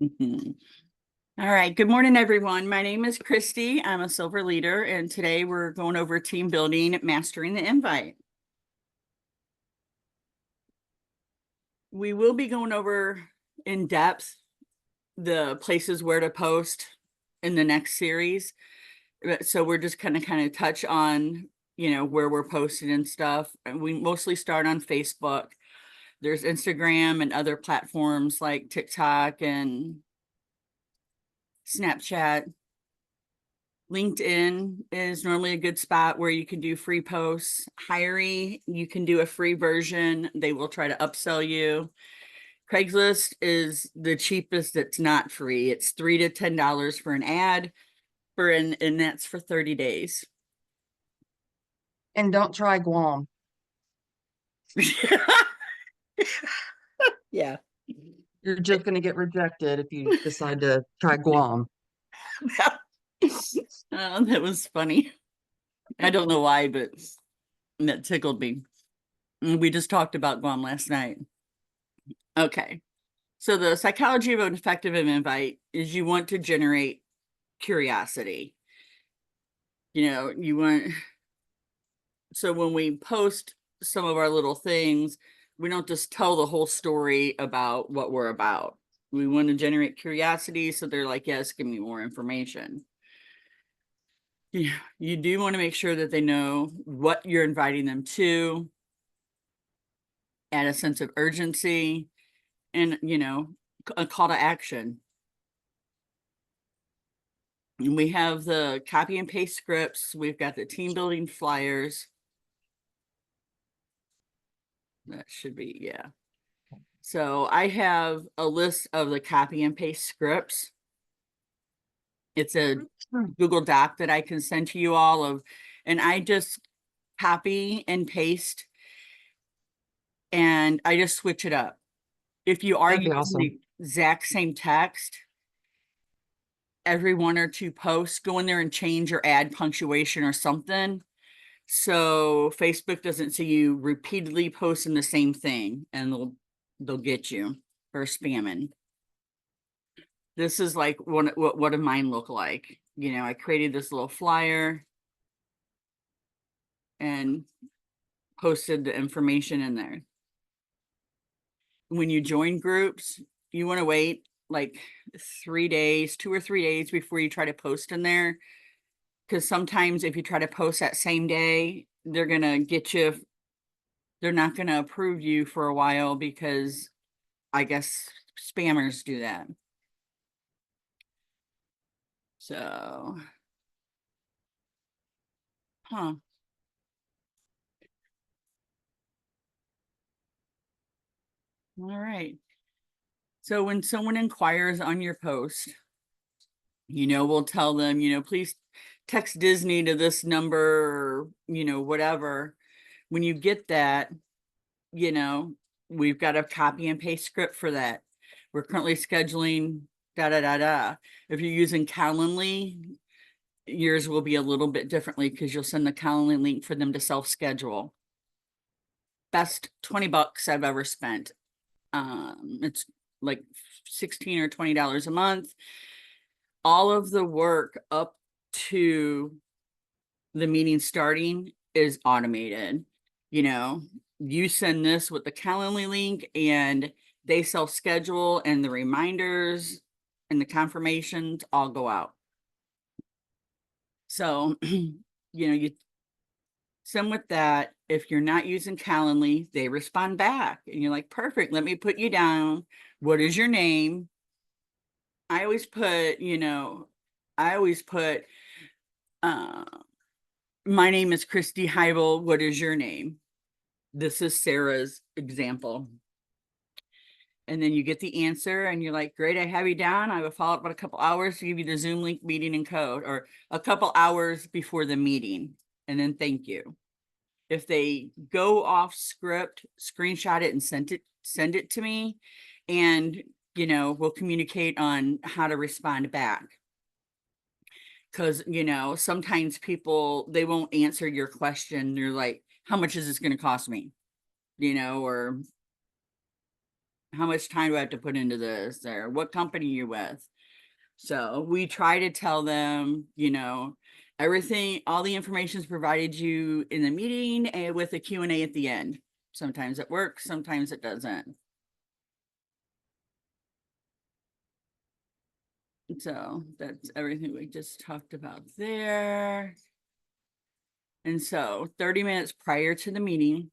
Mhm. All right. Good morning, everyone. My name is Christy. I'm a silver leader, and today we're going over team building, mastering the invite. We will be going over in depth the places where to post in the next series. So we're just kind of touch on, where we're posting and stuff. And we mostly start on Facebook. There's Instagram and other platforms like TikTok and Snapchat. LinkedIn is normally a good spot where you can do free posts. Hiree, you can do a free version. They will try to upsell you. Craigslist is the cheapest that's not free. It's $3 to $10 for an ad and that's for 30 days. And don't try Guam. Yeah. You're just going to get rejected if you decide to try Guam. That was funny. I don't know why, but that tickled me. We just talked about Guam last night. Okay. So the psychology of an effective invite is you want to generate curiosity. So when we post some of our little things, we don't just tell the whole story about what we're about. We want to generate curiosity. So they're like, yes, give me more information. You do want to make sure that they know what you're inviting them to, add a sense of urgency, and, a call to action. And we have the copy and paste scripts. We've got the team building flyers. That should be, yeah. So I have a list of the copy and paste scripts. It's a Google Doc that I can send to you all and I just copy and paste and I just switch it up. If you are That'd be using awesome. the exact same text, every one or two posts, go in there and change or add punctuation or something. So Facebook doesn't see you repeatedly posting the same thing and they'll get you for spamming. This is like what do mine look like? I created this little flyer and posted the information in there. When you join groups, you want to wait like 3 days, 2 or 3 days before you try to post in there. Because sometimes if you try to post that same day, they're going to get you. They're not going to approve you for a while because I guess spammers do that. So, huh. All right. So when someone inquires on your post, we'll tell them, please text Disney to this number or, whatever. When you get that, we've got a copy and paste script for that. We're currently scheduling da da da da. If you're using Calendly, yours will be a little bit differently because you'll send the Calendly link for them to self-schedule. Best $20 I've ever spent. It's like $16 or $20 a month. All of the work up to the meeting starting is automated. You send this with the Calendly link and they self-schedule and the reminders and the confirmations all go out. So, you send with that. If you're not using Calendly, they respond back and you're like, perfect, let me put you down. What is your name? I always put, my name is Christy Heibel. What is your name? This is Sarah's example. And then you get the answer and you're like, great, I have you down. I will follow up in a couple hours to give you the Zoom link, meeting, and code, or a couple hours before the meeting. And then thank you. If they go off script, screenshot it and send it to me. And, we'll communicate on how to respond back. Because, sometimes people, they won't answer your question. They're like, how much is this going to cost me? Or how much time do I have to put into this, or what company you with? So we try to tell them, you know, everything, all the information is provided you in the meeting and with a Q&A at the end. Sometimes it works, sometimes it doesn't. So that's everything we just talked about there. And so 30 minutes prior to the meeting,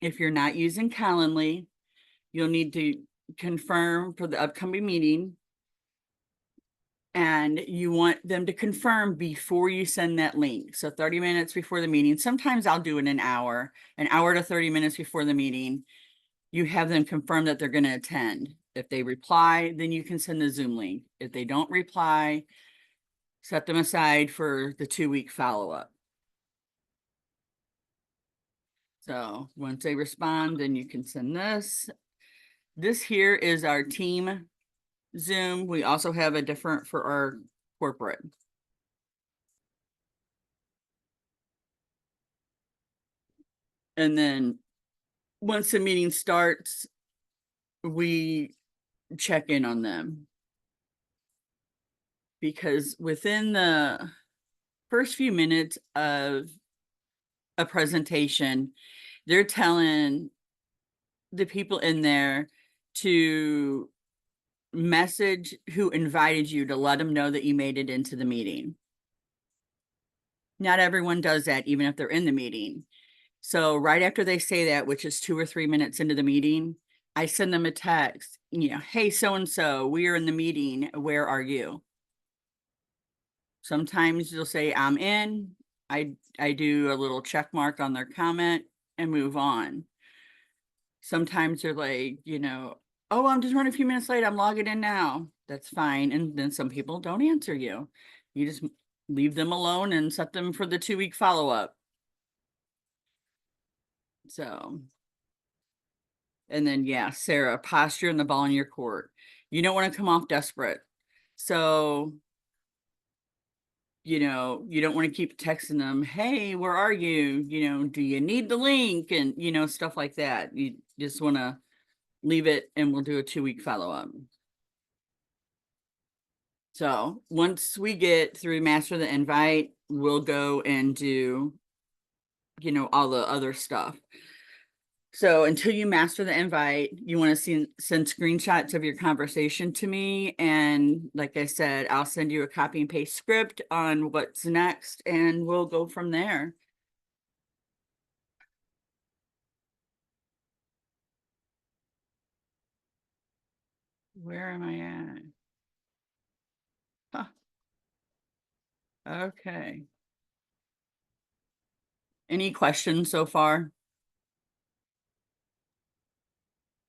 if you're not using Calendly, you'll need to confirm for the upcoming meeting. And you want them to confirm before you send that link. So 30 minutes before the meeting. Sometimes I'll do it an hour to 30 minutes before the meeting. You have them confirm that they're going to attend. If they reply, then you can send the Zoom link. If they don't reply, set them aside for the 2-week follow-up. So once they respond, then you can send this. This here is our team Zoom. We also have a different for our corporate. And then once the meeting starts, we check in on them. Because within the first few minutes of a presentation, they're telling the people in there to message who invited you to let them know that you made it into the meeting. Not everyone does that, even if they're in the meeting. So right after they say that, which is 2 or 3 minutes into the meeting, I send them a text, you know, hey, so-and-so, we are in the meeting. Where are you? Sometimes you'll say, I'm in. I do a little check mark on their comment and move on. Sometimes they're like, you know, oh, I'm just running a few minutes late. I'm logging in now. That's fine. And then some people don't answer you. You just leave them alone and set them for the 2-week follow-up. So, and then, yeah, Sarah, posture and the ball in your court. You don't want to come off desperate. So, you know, you don't want to keep texting them, hey, where are you? You know, do you need the link? And, you know, stuff like that. You just want to leave it and we'll do a 2-week follow-up. So once we get through master the invite, we'll go and do, you know, all the other stuff. So until you master the invite, you want to send screenshots of your conversation to me. And like I said, I'll send you a copy and paste script on what's next and we'll go from there. Where am I at? Huh. Okay. Any questions so far?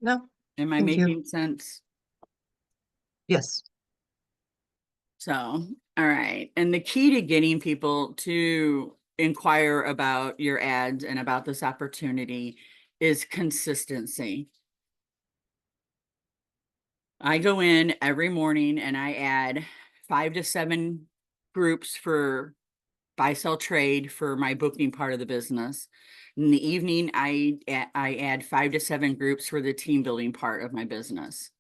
No, Am I thank you. making sense? Yes. So, all right. And the key to getting people to inquire about your ads and about this opportunity is consistency. I go in every morning and I add 5 to 7 groups for buy, sell, trade for my booking part of the business. In the evening, I add 5 to 7 groups for the team building part of my business.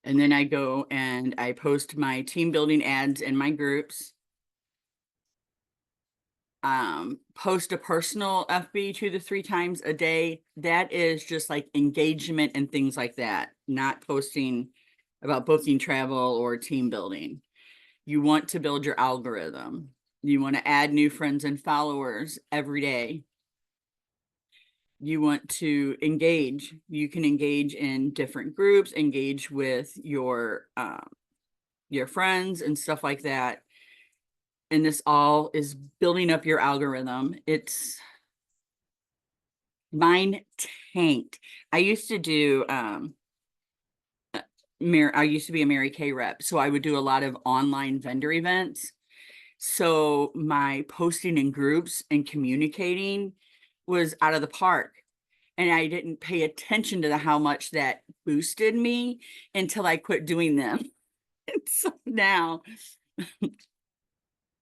And then I go and I post my team building ads in my groups. Post a personal FB 2 to 3 times a day. That is just like engagement and things like that, not posting about booking travel or team building. You want to build your algorithm. You want to add new friends and followers every day. You want to engage. You can engage in different groups, engage with your friends and stuff like that. And this all is building up your algorithm. It's mine tanked. I used to do I used to be a Mary Kay rep, so I would do a lot of online vendor events. So my posting in groups and communicating was out of the park. And I didn't pay attention to how much that boosted me until I quit doing them. And so now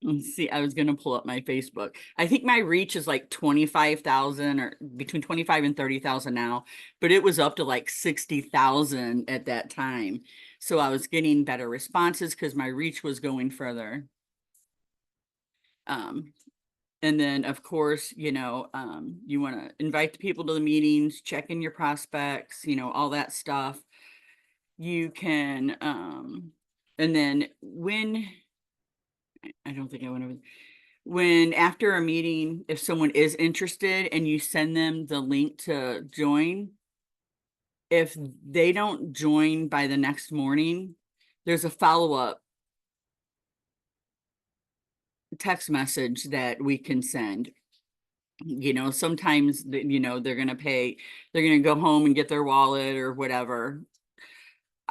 Let's see, I was gonna pull up my Facebook. I think my reach is like 25,000 or between 25 and 30,000 now, but it was up to like 60,000 at that time. So I was getting better responses because my reach was going further. And then of course, you want to invite the people to the meetings, check in your prospects, all that stuff. You can, and then I don't think I went over. When after a meeting, if someone is interested and you send them the link to join, if they don't join by the next morning, there's a follow-up text message that we can send. Sometimes, they're going to go home and get their wallet or whatever.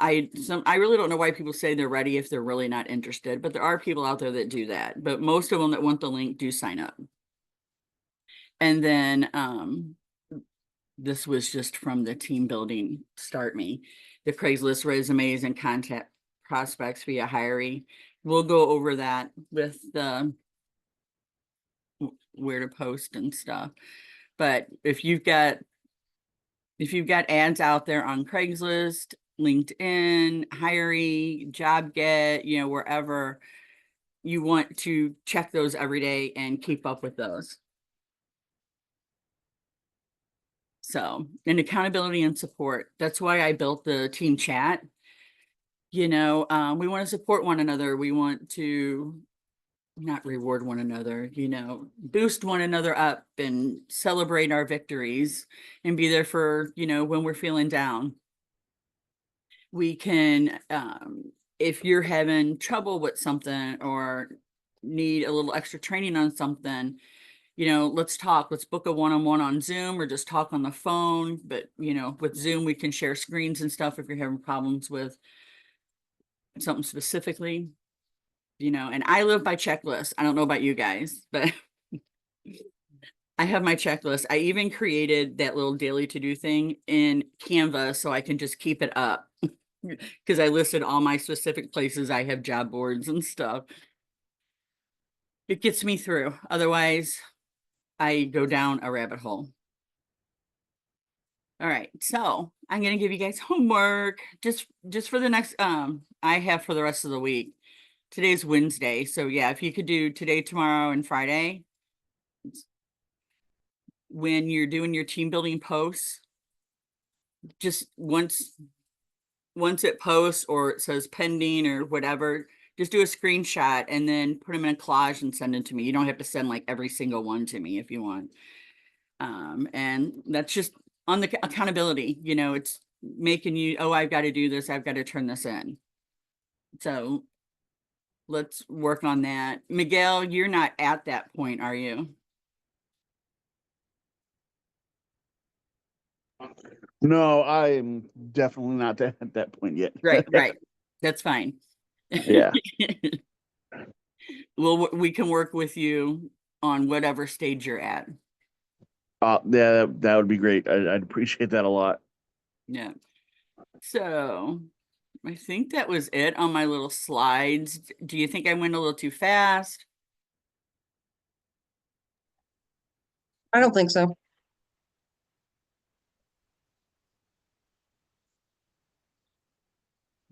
I really don't know why people say they're ready if they're really not interested, but there are people out there that do that. But most of them that want the link do sign up. And then this was just from the team building Start Me, the Craigslist resumes and contact prospects via Hiree. We'll go over that with the where to post and stuff. But if you've got ads out there on Craigslist, LinkedIn, Hiree, JobGet, wherever, you want to check those every day and keep up with those. So, and accountability and support. That's why I built the team chat. We want to support one another. We want to not reward one another, boost one another up and celebrate our victories and be there for, when we're feeling down. We can, if you're having trouble with something or need a little extra training on something, let's talk. Let's book a one-on-one on Zoom or just talk on the phone. But, with Zoom, we can share screens and stuff if you're having problems with something specifically, and I live by checklist. I don't know about you guys, but I have my checklist. I even created that little daily to-do thing in Canva so I can just keep it up because I listed all my specific places I have job boards and stuff. It gets me through. Otherwise, I go down a rabbit hole. All right, so I'm gonna give you guys homework just for the next I have for the rest of the week. Today's Wednesday, so yeah, if you could do today, tomorrow, and Friday, when you're doing your team building posts, just once it posts or it says pending or whatever, just do a screenshot and then put them in a collage and send it to me. You don't have to send like every single one to me if you want. And that's just on the accountability, it's making you, oh, I've got to do this. I've got to turn this in. So let's work on that. Miguel, you're not at that point, are you? No, I am definitely not at that point yet. Right. That's fine. Yeah. Well, we can work with you on whatever stage you're at. Yeah, that would be great. I'd appreciate that a lot. Yeah. So I think that was it on my little slides. Do you think I went a little too fast? I don't think so.